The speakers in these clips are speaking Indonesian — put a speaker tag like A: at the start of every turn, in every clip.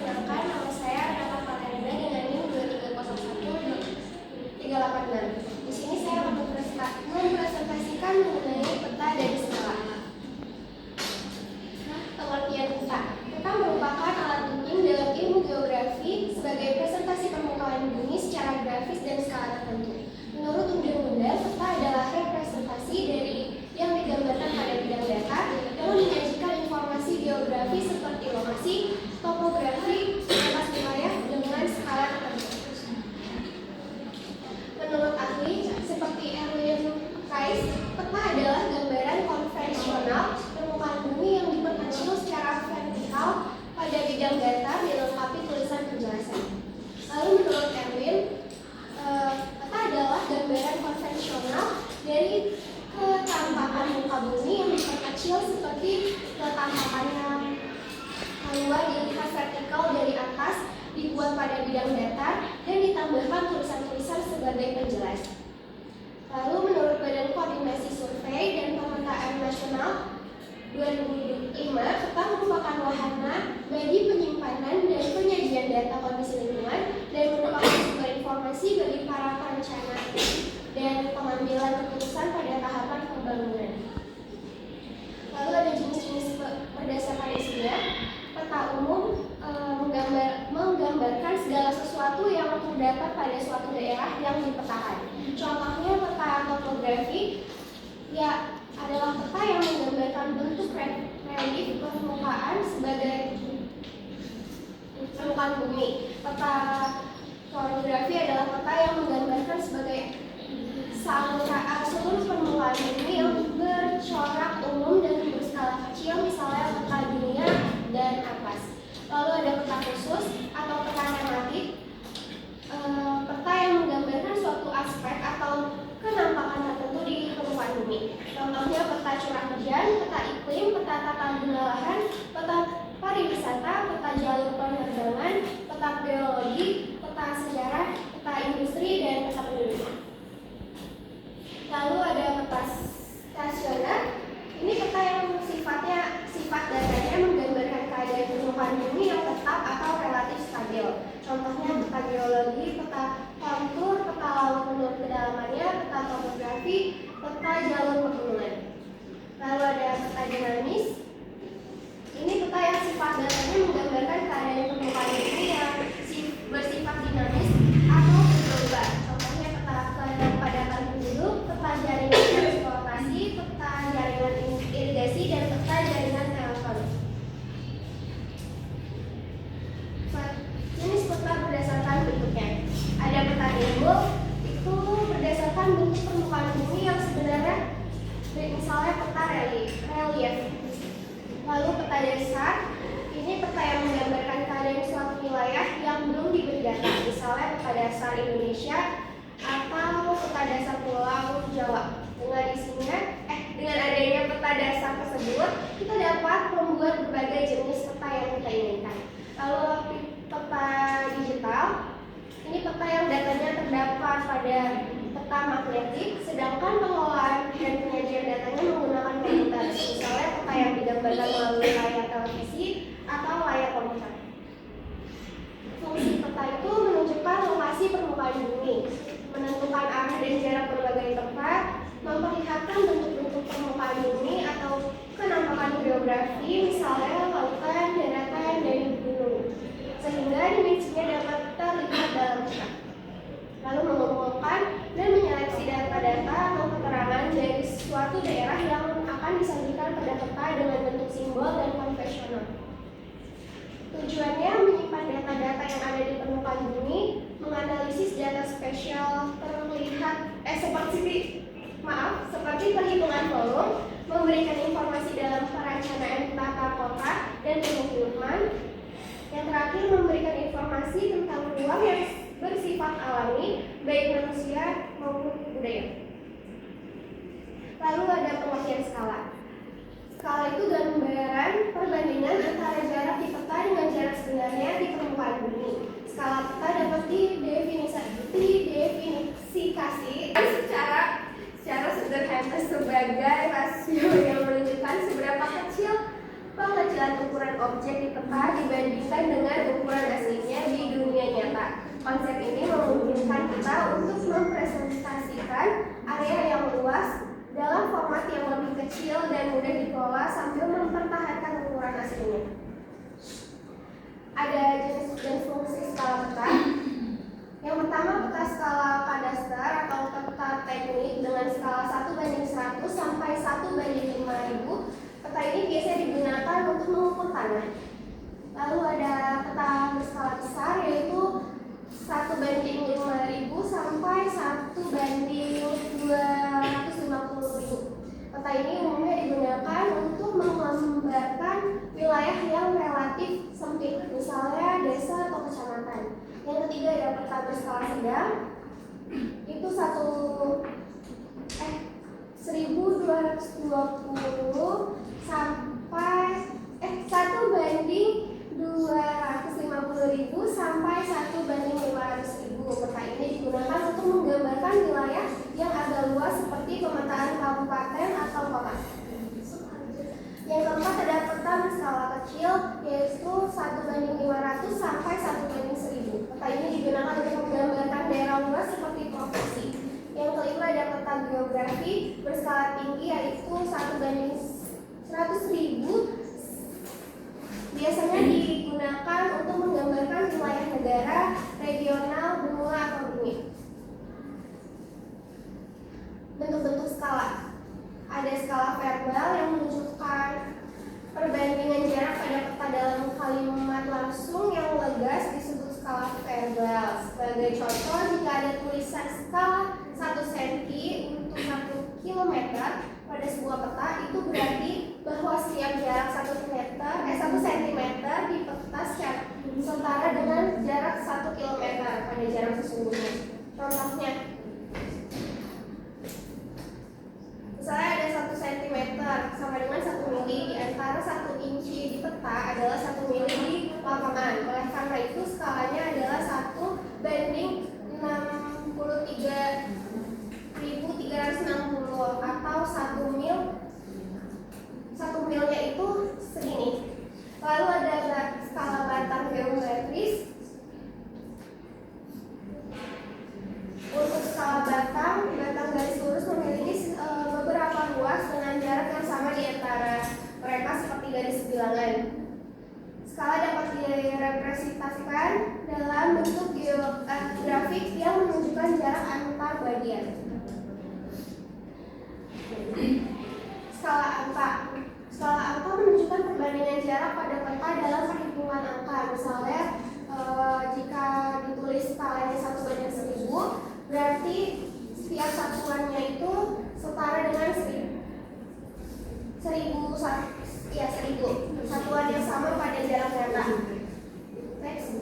A: Perkenalkan, nama saya Renata Fatarina dengan NIM 2301386. Di sini saya mempresentasikan mengenai peta dari skala. Pengertian peta. Peta merupakan alat penting dalam ilmu geografi sebagai presentasi permukaan bumi secara grafis dan skala tertentu. Menurut undang-undang, peta adalah representasi dari yang digambarkan pada bidang data yang menyajikan informasi geografi seperti lokasi, topografi, atas wilayah dengan skala tertentu. Menurut ahli seperti Erwin Kais, peta adalah gambaran konvensional permukaan bumi yang diperkecil secara vertikal pada bidang data dilengkapi tulisan penjelasan. Lalu menurut Erwin, peta adalah gambaran konvensional dari ketampakan muka bumi yang diperkecil seperti ketampakan yang luar dilihat vertikal dari atas, dibuat pada bidang datar, dan ditambahkan tulisan-tulisan sebagai penjelas. Lalu menurut Badan Koordinasi Survei dan Pemetaan Nasional 2005, peta merupakan wahana bagi penyimpanan dan penyajian data kondisi lingkungan dan merupakan sumber informasi bagi para perencana dan pengambilan keputusan pada tahapan pembangunan. Lalu ada jenis-jenis berdasarkan isinya. Peta umum menggambarkan segala sesuatu yang terdapat pada suatu daerah yang dipetakan. Contohnya peta topografi ya adalah peta yang menggambarkan bentuk relief permukaan sebagai permukaan bumi. Peta topograf adalah peta yang menggambarkan sebagai seluruh permukaan bumi yang bercorak umum dan berskala kecil, misalnya peta dunia dan atlas. Lalu ada peta khusus atau peta tematik, peta yang menggambarkan suatu aspek atau kenampakan tertentu di permukaan bumi. Contohnya peta curah hujan, peta iklim, peta tata guna lahan, peta pariwisata, peta jalur penerbangan, peta geologi, peta sejarah, peta industri, dan peta penduduk. Lalu ada peta stasioner. Ini peta yang sifat datanya menggambarkan keadaan permukaan bumi yang tetap atau relatif stabil. Contohnya peta geologi, peta kontur, peta laut menurut kedalamannya, peta topografi, peta jalur pegunungan. Lalu ada peta dinamis. Ini peta yang sifat datanya menggambarkan keadaan permukaan bumi yang bersifat dinamis atau berubah. Contohnya peta kepadatan penduduk, peta jaringan transportasi, peta jaringan irigasi, dan peta jaringan telepon. Jenis peta berdasarkan bentuknya. Ada peta timbul, itu berdasarkan bentuk permukaan bumi yang sebenarnya, misalnya peta relief. Lalu peta dasar, ini peta yang menggambarkan keadaan suatu wilayah yang belum diberi data, misalnya peta dasar Indonesia atau peta dasar Pulau Jawa. Dengan adanya peta dasar tersebut, kita dapat membuat berbagai jenis peta yang kita inginkan. Lalu peta digital, ini peta yang datanya terdapat pada peta magnetik, sedangkan pengelolaan dan penyajian datanya menggunakan komputer, misalnya peta yang digambarkan melalui layar televisi atau layar komputer. Fungsi peta itu menunjukkan lokasi permukaan bumi, menentukan arah dan jarak berbagai tempat, memperlihatkan bentuk-bentuk permukaan bumi atau kenampakan geografi, misalnya lautan, daratan, dan gunung, sehingga dimensinya dapat terlihat dalam peta. Lalu mengumpulkan dan menyeleksi data-data atau keterangan dari suatu daerah yang akan disajikan pada peta dengan bentuk simbol dan konvensional. Tujuannya menyimpan data-data yang ada di permukaan bumi, menganalisis data spesial seperti perhitungan volume, memberikan informasi dalam perencanaan tata kota dan pemukiman. Yang terakhir, memberikan informasi tentang ruang yang bersifat alami, baik manusia maupun budaya. Lalu ada pengertian skala. Skala itu gambaran perbandingan antara jarak di peta dengan jarak sebenarnya di permukaan bumi. Skala peta dapat didefinisikan secara sederhana sebagai rasio yang menunjukkan seberapa kecil pengecilan ukuran objek di peta dibandingkan dengan ukuran Konsep ini memungkinkan kita untuk mempresentasikan area yang luas dalam format yang lebih kecil dan mudah dikelola sambil mempertahankan ukuran aslinya. Ada jenis dan fungsi skala peta. Yang pertama, peta skala kadastrar atau peta teknik dengan skala 1:100 sampai 1:5000. Peta ini biasanya digunakan untuk mengukur tanah. Lalu ada peta berskala besar, yaitu 1:5000 sampai 1:250.000. Peta ini umumnya digunakan untuk menggambarkan wilayah yang relatif sempit, misalnya desa atau kecamatan. Yang ketiga ada peta berskala sedang, itu 1220 sampai 1:250.000 sampai 1:500.000. Peta ini digunakan untuk menggambarkan wilayah yang agak luas seperti pemetaan kabupaten atau kota. Yang keempat ada peta berskala kecil, yaitu 1:500 sampai 1:1000. Peta ini digunakan untuk menggambarkan daerah luas seperti provinsi. Yang kelima ada peta geografi berskala tinggi, yaitu 1:100.000. Biasanya digunakan untuk menggambarkan wilayah negara, regional, benua, atau bumi. Bentuk-bentuk skala. Ada skala verbal yang menunjukkan perbandingan jarak pada peta dalam kalimat langsung yang legas disebut skala verbal. Sebagai contoh, jika ada tulisan skala 1 cm untuk 1 km pada sebuah peta, itu berarti bahwa setiap jarak 1 cm di peta setara dengan jarak 1 km pada jarak sesungguhnya. Contohnya, misalnya ada 1 cm sama dengan 1 mili, di antara 1 inci di peta adalah 1 mili di lapangan. Oleh karena itu skalanya adalah 1:63.360 atau 1 mil. 1 milnya itu segini. Lalu ada skala batang geometris. Untuk skala batang garis lurus memiliki beberapa ruas dengan jarak yang sama di antara mereka seperti garis bilangan. Skala dapat direpresentasikan dalam bentuk grafik yang menunjukkan jarak antar bagian. Skala angka. Skala angka menunjukkan perbandingan jarak pada peta dalam perhitungan angka. Misalnya, jika ditulis skalanya 1:1000, berarti setiap satuannya itu setara dengan 1000 satuan yang sama pada jarak nyata. Next.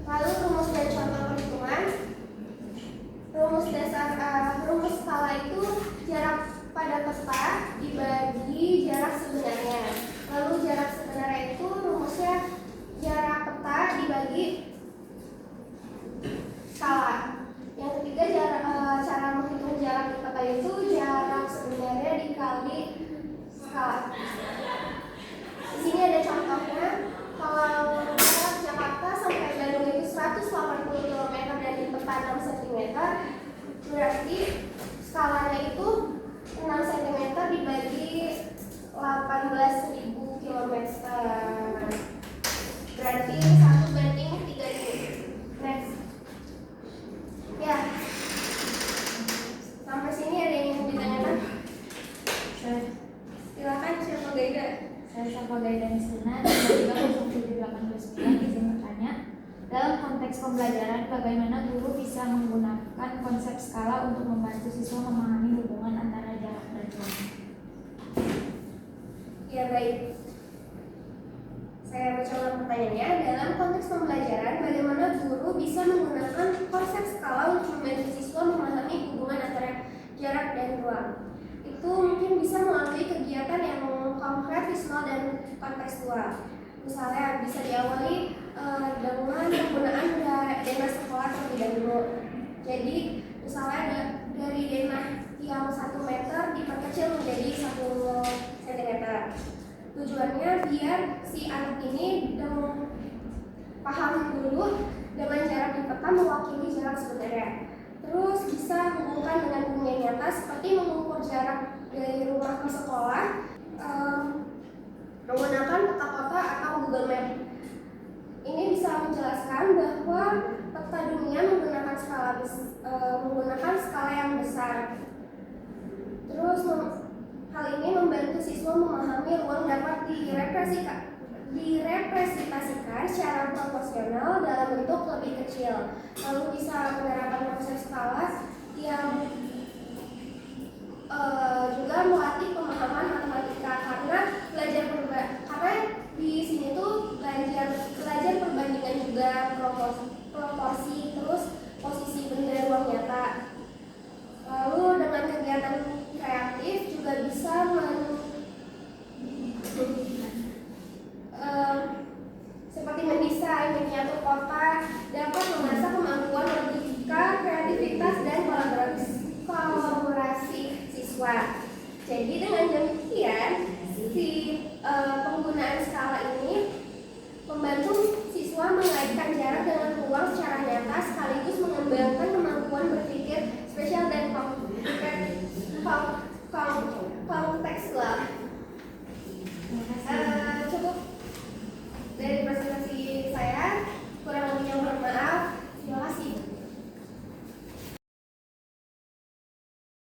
A: Lalu rumus dan contoh perhitungan. Rumus skala itu jarak pada peta dibagi jarak sebenarnya. Lalu jarak sebenarnya itu rumusnya jarak peta dibagi skala. Yang ketiga cara menghitung jarak di peta itu jarak sebenarnya dikali skala. Di sini ada contohnya. Kalau jarak Jakarta sampai Bandung itu 180 km dan di peta 6 cm, berarti skalanya itu 6 cm dibagi 18.000 km. Berarti 1:3000. Next. Ya. Sampai sini ada yang ingin ditanyakan? Silakan, siapa Gaida?
B: Saya Safa Gaida Misuna, dan 30789 izin bertanya. Dalam konteks pembelajaran, bagaimana guru bisa menggunakan konsep skala untuk membantu siswa memahami hubungan antara jarak dan ruang?
A: Ya, baik. Saya mencoba pertanyaannya. Dalam konteks pembelajaran, bagaimana guru bisa menggunakan konsep skala untuk membantu siswa memahami hubungan antara jarak dan ruang? Itu mungkin bisa melalui kegiatan yang konkret, visual, dan kontekstual. Misalnya bisa diawali dengan penggunaan denah sekolah terlebih dahulu. Jadi misalnya dari denah yang 1 meter diperkecil menjadi 1 cm. Tujuannya biar si anak ini pahami dulu dengan jarak di peta mewakili jarak sebenarnya. Terus bisa hubungkan dengan dunia nyata seperti mengukur jarak dari rumah ke sekolah menggunakan peta kota atau Google Map. Ini bisa menjelaskan bahwa peta dunia menggunakan skala yang besar. Terus hal ini membantu siswa memahami ruang dapat direpresentasikan secara proporsional dalam bentuk lebih kecil. Lalu bisa menerapkan konsep skala yang juga melatih pemahaman matematika karena di sini tuh belajar perbandingan juga proporsi, terus posisi benda ruang nyata. Lalu dengan kegiatan kreatif juga bisa seperti mendesain, miniatur kota, dapat mengasah kemampuan logika, kreativitas, dan kolaborasi siswa. Jadi dengan